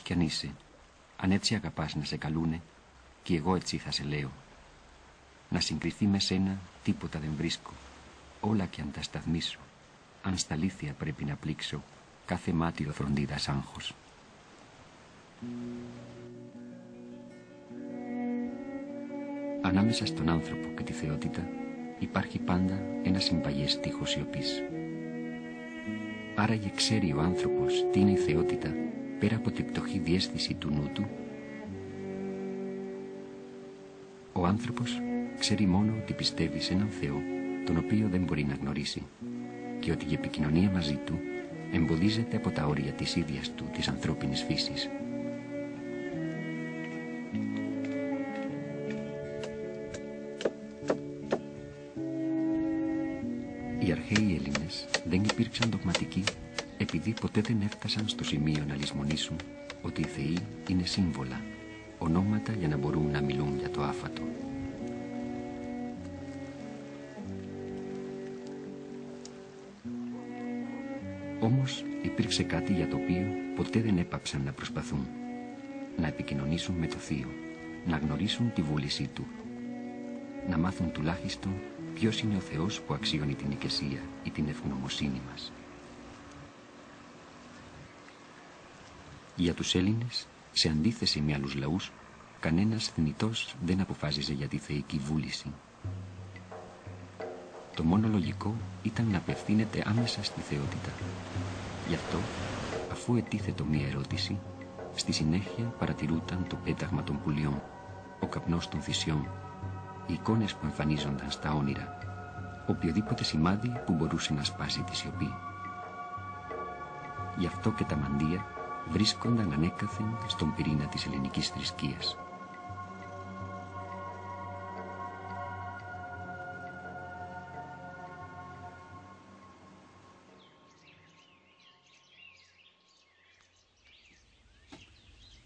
κι αν είσαι, αν έτσι αγαπάς να σε καλούνε, κι εγώ έτσι θα σε λέω. Να συγκριθεί με σένα τίποτα δεν βρίσκω, όλα κι αν τα σταθμίσω, αν στα αλήθεια πρέπει να πλήξω κάθε μάτιο φροντίδας άγχος. Ανάμεσα στον άνθρωπο και τη θεότητα υπάρχει πάντα ένα συμπαγές τείχος σιωπής. Άραγε ξέρει ο άνθρωπος τι είναι η θεότητα πέρα από την πτωχή διαίσθηση του νου του. Ο άνθρωπος ξέρει μόνο ότι πιστεύει σε έναν Θεό τον οποίο δεν μπορεί να γνωρίσει και ότι η επικοινωνία μαζί του εμποδίζεται από τα όρια της ίδιας του της ανθρώπινης φύσης. Οι αρχαίοι Έλληνες δεν υπήρξαν δογματικοί επειδή ποτέ δεν έφτασαν στο σημείο να λησμονήσουν ότι οι θεοί είναι σύμβολα, ονόματα για να μπορούν να μιλούν για το άφατο. Όμως υπήρξε κάτι για το οποίο ποτέ δεν έπαψαν να προσπαθούν. Να επικοινωνήσουν με το Θείο, να γνωρίσουν τη βούλησή του, να μάθουν τουλάχιστον ποιος είναι ο Θεός που αξιώνει την οικεσία ή την ευγνωμοσύνη μας. Για τους Έλληνες, σε αντίθεση με άλλους λαούς, κανένας θνητός δεν αποφάσιζε για τη θεϊκή βούληση. Το μόνο λογικό ήταν να απευθύνεται άμεσα στη θεότητα. Γι' αυτό, αφού ετίθετο μία ερώτηση, στη συνέχεια παρατηρούταν το πέταγμα των πουλιών, ο καπνός των θυσιών, οι εικόνες που εμφανίζονταν στα όνειρα, οποιοδήποτε σημάδι που μπορούσε να σπάσει τη σιωπή. Γι' αυτό και τα μαντεία βρίσκονταν ανέκαθεν στον πυρήνα της ελληνικής θρησκείας.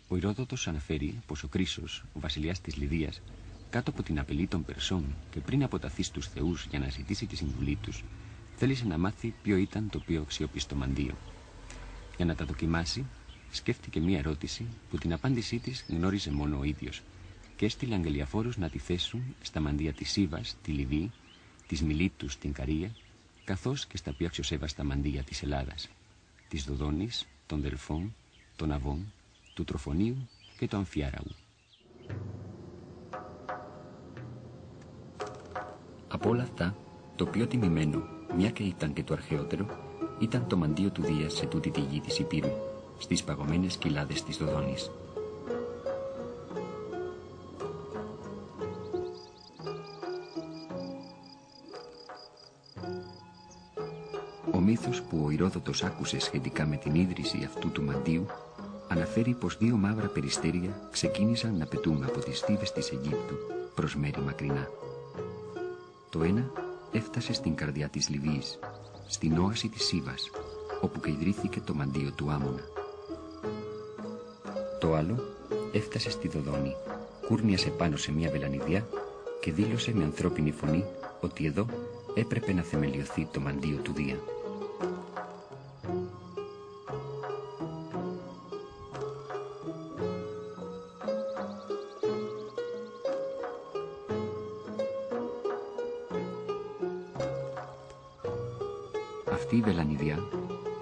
Ο Ηρόδοτος αναφέρει πως ο Κρίσος, ο βασιλιάς της Λιδίας, κάτω από την απειλή των Περσών και πριν αποταθεί στους θεούς για να ζητήσει τη συμβουλή τους, θέλησε να μάθει ποιο ήταν το πιο αξιόπιστο μαντίο. Για να τα δοκιμάσει, σκέφτηκε μία ερώτηση που την απάντησή της γνώριζε μόνο ο ίδιος και έστειλε αγγελιαφόρους να τη θέσουν στα μαντεία της Σίβας, τη Λιβύη, της Μιλήτου στην Καρία, καθώς και στα πιο αξιοσέβαστα μαντεία της Ελλάδας, της Δοδόνης, των Δελφών, των Αβών, του Τροφονίου και του Αμφιάραου. Από όλα αυτά, το πιο τιμημένο, μια και ήταν και το αρχαιότερο, ήταν το μαντίο του Δία σε τούτη τη γη της Υπήρου, στις παγωμένες κοιλάδες της Δοδόνης. Ο μύθος που ο Ηρόδοτος άκουσε σχετικά με την ίδρυση αυτού του μαντίου αναφέρει πως δύο μαύρα περιστέρια ξεκίνησαν να πετούν από τις στίβες της Αιγύπτου προς μέρη μακρινά. Το ένα έφτασε στην καρδιά της Λιβύης, στην όαση της Σίβας, όπου και ιδρύθηκε το μαντίο του Άμμονα. Το άλλο έφτασε στη Δοδόνη, κούρνιασε πάνω σε μια βελανιδιά και δήλωσε με ανθρώπινη φωνή ότι εδώ έπρεπε να θεμελιωθεί το μαντίο του Δία. Αυτή η βελανιδιά,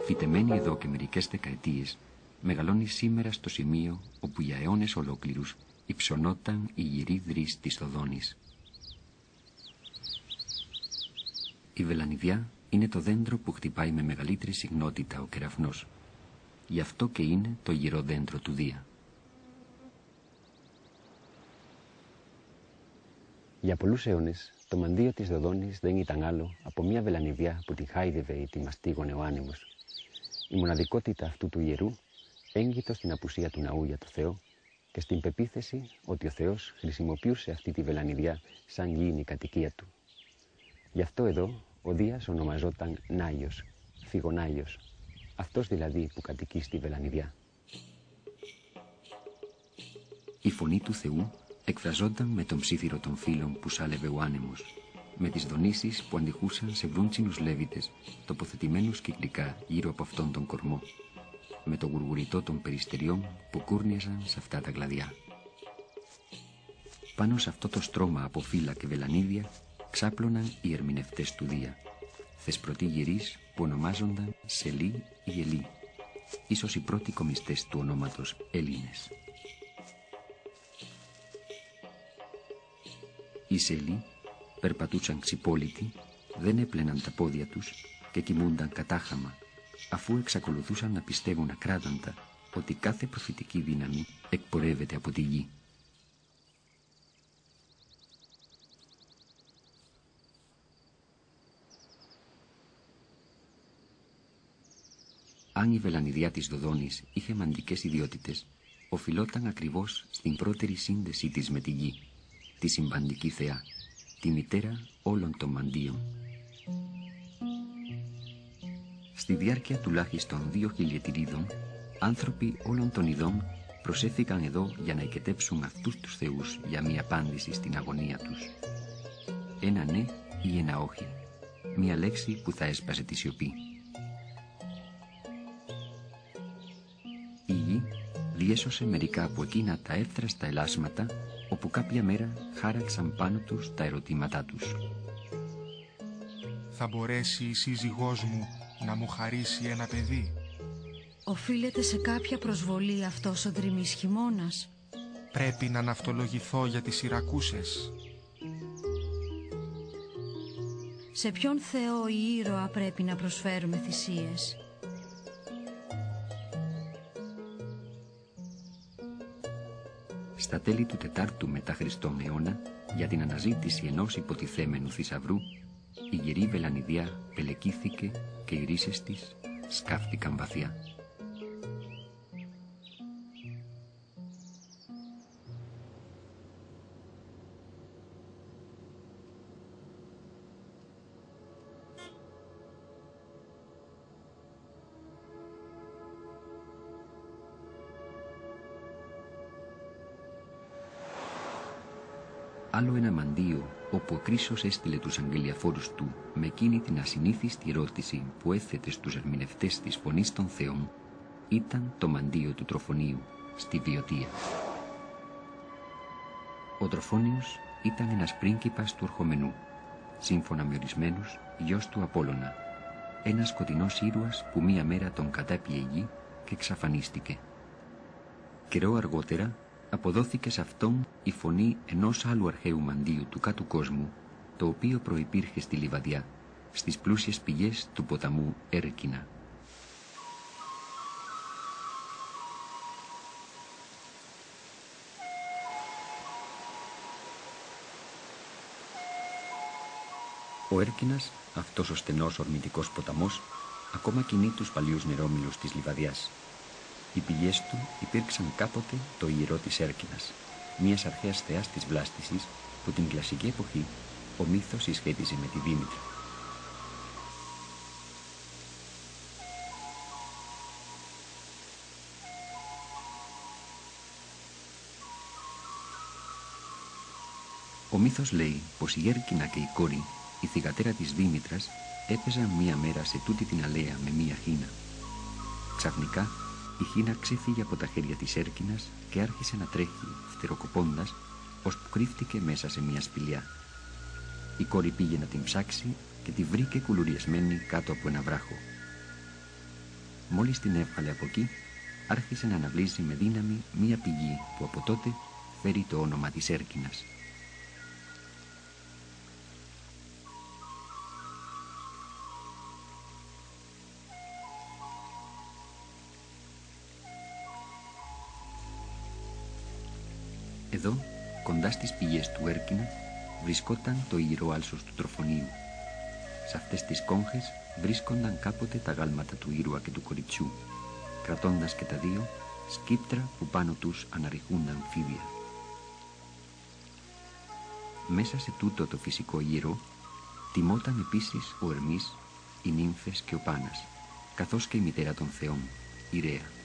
φυτεμένη εδώ και μερικές δεκαετίες, μεγαλώνει σήμερα στο σημείο όπου για αιώνες ολόκληρους υψωνόταν η γυρή δρύς της Δοδόνης. Η βελανιδιά είναι το δέντρο που χτυπάει με μεγαλύτερη συχνότητα ο κεραυνός. Γι' αυτό και είναι το γυρό δέντρο του Δία. Για πολλούς αιώνες, το μαντίο της Δοδόνης δεν ήταν άλλο από μια βελανιδιά που την χάιδευε ή τη μαστίγωνε ο άνεμος. Η μοναδικότητα αυτού του ιερού έγκυται στην απουσία του ναού για το Θεό και στην πεποίθηση ότι ο Θεός χρησιμοποιούσε αυτή τη βελανιδιά σαν γήινη κατοικία του. Γι' αυτό εδώ ο Δίας ονομαζόταν Νάιος, Φιγονάιος, αυτός δηλαδή που κατοικεί στη βελανιδιά. Η φωνή του Θεού εκφραζόταν με τον ψήθυρο των φύλων που σάλευε ο άνεμος, με τις δονήσεις που αντιχούσαν σε βρούντσινους λέβητες τοποθετημένους κυκλικά γύρω από αυτόν τον κορμό, με το γουργουριτό των περιστεριών που κούρνιαζαν σε αυτά τα κλαδιά. Πάνω σε αυτό το στρώμα από φύλλα και βελανίδια ξάπλωναν οι ερμηνευτές του Δία, θεσπρωτοί γυρίς που ονομάζονταν Σελή ή Ελή, ίσως οι πρώτοι κομιστές του ονόματος Έλληνες. Οι Σελή περπατούσαν ξυπόλυτοι, δεν έπλαιναν τα πόδια τους και κοιμούνταν κατάχαμα, αφού εξακολουθούσαν να πιστεύουν ακράδαντα ότι κάθε προφητική δύναμη εκπορεύεται από τη γη. Αν η βελανιδιά της Δοδόνης είχε μαντικές ιδιότητες, οφειλόταν ακριβώς στην πρώτερη σύνδεσή της με τη γη, τη συμπαντική θεά, τη μητέρα όλων των μαντίων. Στη διάρκεια τουλάχιστον 2 χιλιετηρίδων, άνθρωποι όλων των ειδών προσέφηκαν εδώ για να οικετέψουν αυτούς τους θεούς για μία απάντηση στην αγωνία τους. Ένα ναι ή ένα όχι, μία λέξη που θα έσπασε τη σιωπή. Η γη διέσωσε μερικά από εκείνα τα εύθραστα ελάσματα όπου κάποια μέρα χάραξαν πάνω τους τα ερωτήματά τους. Θα μπορέσει η σύζυγός μου να μου χαρίσει ένα παιδί? Οφείλεται σε κάποια προσβολή αυτός ο δρυμής χειμώνας? Πρέπει να ναυτολογηθώ για τις Σιρακούσες. Σε ποιον θεό ή ήρωα πρέπει να προσφέρουμε θυσίες? Στα τέλη του 4ου μετά Χριστόν αιώνα, για την αναζήτηση ενός υποτιθέμενου θησαυρού, η γερή βελανιδιά πελεκύθηκε και οι ρίσες της σκάφτηκαν βαθιά. Άλλο ένα μαντίο όπου ο Κρίσος έστειλε τους αγγελιαφόρους του με εκείνη την ασυνήθιστη ερώτηση που έθετε στους ερμηνευτές της φωνής των θεών ήταν το μαντίο του Τροφονίου στη Βιωτία. Ο Τροφόνιος ήταν ένας πρίγκιπας του Ορχομενού, σύμφωνα με ορισμένους γιος του Απόλλωνα, ένας σκοτεινός ήρωας που μία μέρα τον κατάπιε η γη και εξαφανίστηκε. Καιρό αργότερα αποδόθηκε σε αυτόν η φωνή ενός άλλου αρχαίου μαντίου του κάτω κόσμου, το οποίο προϋπήρχε στη Λιβαδιά, στις πλούσιες πηγές του ποταμού Έρκινα. Ο Έρκινας, αυτός ο στενός ορμητικός ποταμός, ακόμα κινεί τους παλιούς νερόμυλους της Λιβαδιάς. Οι πηγές του υπήρξαν κάποτε το ιερό της Έρκινας, μιας αρχαίας θεάς της βλάστησης που την κλασική εποχή ο μύθος συσχέτιζε με τη Δήμητρα. Ο μύθος λέει πως η Έρκινα και η κόρη, η θυγατέρα της Δήμητρας, έπαιζαν μία μέρα σε τούτη την αλέα με μία χίνα. Ξαφνικά η χίνα ξέφυγε από τα χέρια της Έρκινας και άρχισε να τρέχει φτεροκοπώντας, ώσπου κρύφτηκε μέσα σε μια σπηλιά. Η κόρη πήγε να την ψάξει και τη βρήκε κουλουριασμένη κάτω από ένα βράχο. Μόλις την έβγαλε από εκεί, άρχισε να αναβλύζει με δύναμη μια πηγή που από τότε φέρει το όνομα της Έρκινας. Εδώ, κοντά στις πηγές του Έρκινα, βρισκόταν το ιερό άλσος του Τροφονίου. Σε αυτές τις κόγχες βρίσκονταν κάποτε τα γάλματα του ήρωα και του κοριτσιού, κρατώντας και τα δύο σκύπτρα που πάνω τους αναρριχούνταν φίδια. Μέσα σε τούτο το φυσικό ιερό τιμόταν επίσης ο Ερμής, οι νύμφες και ο Πάνας, καθώς και η μητέρα των θεών, η Ρέα.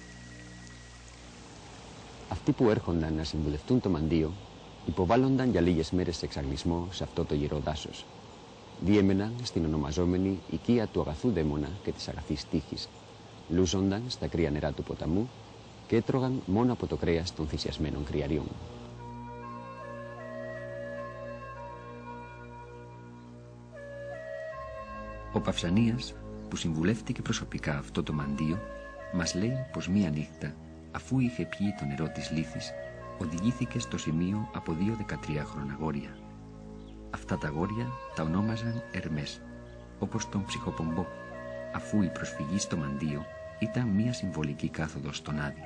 Αυτοί που έρχονταν να συμβουλευτούν το μαντίο υποβάλλονταν για λίγες μέρες σε εξαγλισμό σε αυτό το γερό δάσος. Διέμεναν στην ονομαζόμενη οικία του αγαθού δαίμονα και της αγαθής τύχης, λούζονταν στα κρύα νερά του ποταμού και έτρωγαν μόνο από το κρέας των θυσιασμένων κρυαριών. Ο Παυσανίας, που συμβουλεύτηκε προσωπικά αυτό το μαντίο, μας λέει πως μία νύχτα, αφού είχε πιει το νερό της λύθης, οδηγήθηκε στο σημείο από 2 13χρονα αγόρια. Αυτά τα αγόρια τα ονόμαζαν Ερμές, όπως τον Ψυχοπομπό, αφού η προσφυγή στο μαντίο ήταν μία συμβολική κάθοδος στον Άδη.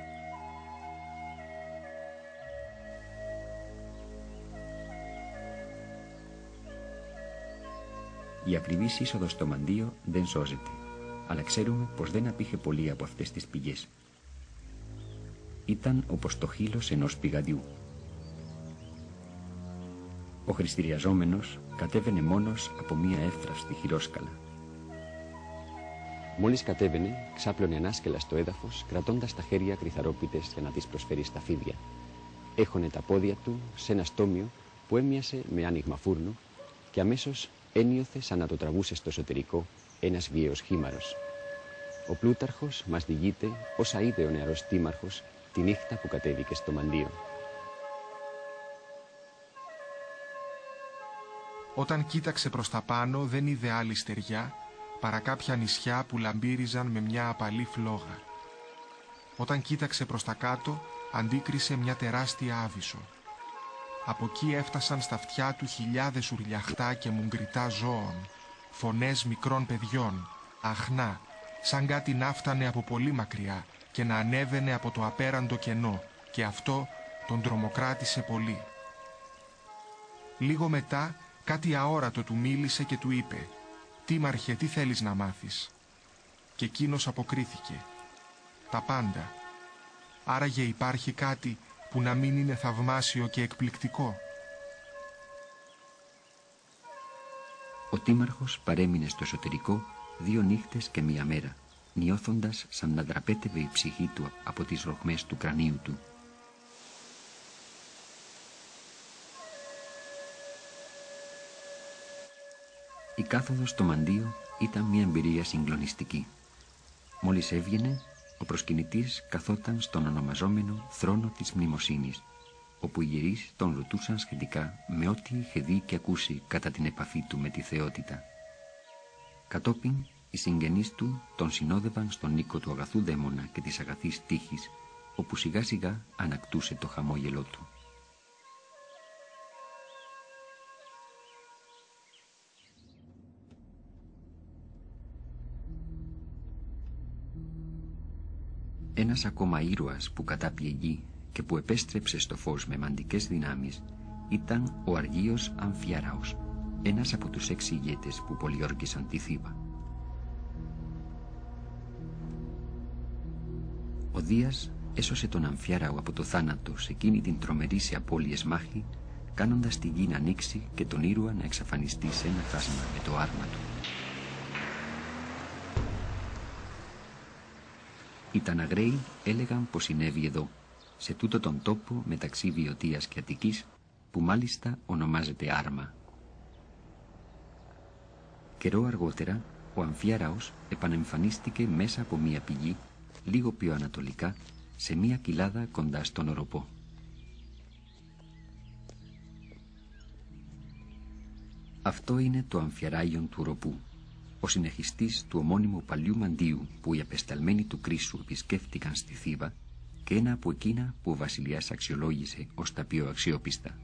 Η ακριβής είσοδος στο μαντίο δεν σώζεται, αλλά ξέρουμε πως δεν απήχε πολύ από αυτές τις πηγές. Ήταν όπως το χείλος ενός πηγαδιού. Ο χριστηριαζόμενος κατέβαινε μόνος από μία εύθραυστη χειρόσκαλα. Μόλις κατέβαινε, ξάπλωνε ανάσκελα στο έδαφος, κρατώντας τα χέρια κρυθαρόπιτες για να τις προσφέρει στα φίδια. Έχωνε τα πόδια του σε ένα στόμιο που έμοιασε με άνοιγμα φούρνου και αμέσως ένιωθε σαν να το τραβούσε στο εσωτερικό ένας βίαιος χήμαρος. Ο Πλούταρχος μας διηγείται όσα είδε ο νεαρός τίμαρχος τη νύχτα που κατέβηκε στο μαντίο. Όταν κοίταξε προς τα πάνω δεν είδε άλλη στεριά παρά κάποια νησιά που λαμπύριζαν με μια απαλή φλόγα. Όταν κοίταξε προς τα κάτω αντίκρισε μια τεράστια άβυσσο. Από εκεί έφτασαν στα αυτιά του χιλιάδες ουρλιαχτά και μουγκριτά ζώων, φωνές μικρών παιδιών, αχνά, σαν κάτι να φτάνε από πολύ μακριά και να ανέβαινε από το απέραντο κενό, και αυτό τον τρομοκράτησε πολύ. Λίγο μετά κάτι αόρατο του μίλησε και του είπε «Τίμαρχε, τι θέλεις να μάθεις?» Και εκείνος αποκρίθηκε «Τα πάντα. Άραγε υπάρχει κάτι που να μην είναι θαυμάσιο και εκπληκτικό?» Ο τίμαρχος παρέμεινε στο εσωτερικό 2 νύχτες και 1 μέρα, νιώθοντας σαν να δραπέτευε η ψυχή του από τις ρογμές του κρανίου του. Η κάθοδος στο μαντίο ήταν μια εμπειρία συγκλονιστική. Μόλις έβγαινε, ο προσκυνητής καθόταν στον ονομαζόμενο θρόνο της μνημοσύνης, όπου οι γερείς τον ρωτούσαν σχετικά με ό,τι είχε δει και ακούσει κατά την επαφή του με τη θεότητα. Κατόπιν, οι συγγενείς του τον συνόδευαν στον οίκο του αγαθού δαίμονα και της αγαθής τύχης, όπου σιγά σιγά ανακτούσε το χαμόγελό του. Ένας ακόμα ήρωας που κατάπιε γη και που επέστρεψε στο φως με μαντικές δυνάμεις ήταν ο αργίος Αμφιάραος, ένας από τους 6 ηγέτες που πολιόρκησαν τη Θήβα. Ο Δίας έσωσε τον Αμφιάραο από το θάνατο σε εκείνη την τρομερή σε απώλειες μάχη, κάνοντας τη γη να ανοίξει και τον ήρωα να εξαφανιστεί σε ένα φάσμα με το άρμα του. Οι Ταναγραίοι έλεγαν πως συνέβη εδώ, σε τούτο τον τόπο μεταξύ Βιωτίας και Αττικής, που μάλιστα ονομάζεται Άρμα. Καιρό αργότερα, ο Αμφιάραος επανεμφανίστηκε μέσα από μία πηγή, λίγο πιο ανατολικά, σε μία κοιλάδα κοντά στον Οροπό. Αυτό είναι το Αμφιαράγιον του Οροπού, ο συνεχιστής του ομώνυμου παλιού μαντίου που οι απεσταλμένοι του Κρίσου επισκέφτηκαν στη Θήβα και ένα από εκείνα που ο βασιλιάς αξιολόγησε ως τα πιο αξιόπιστα.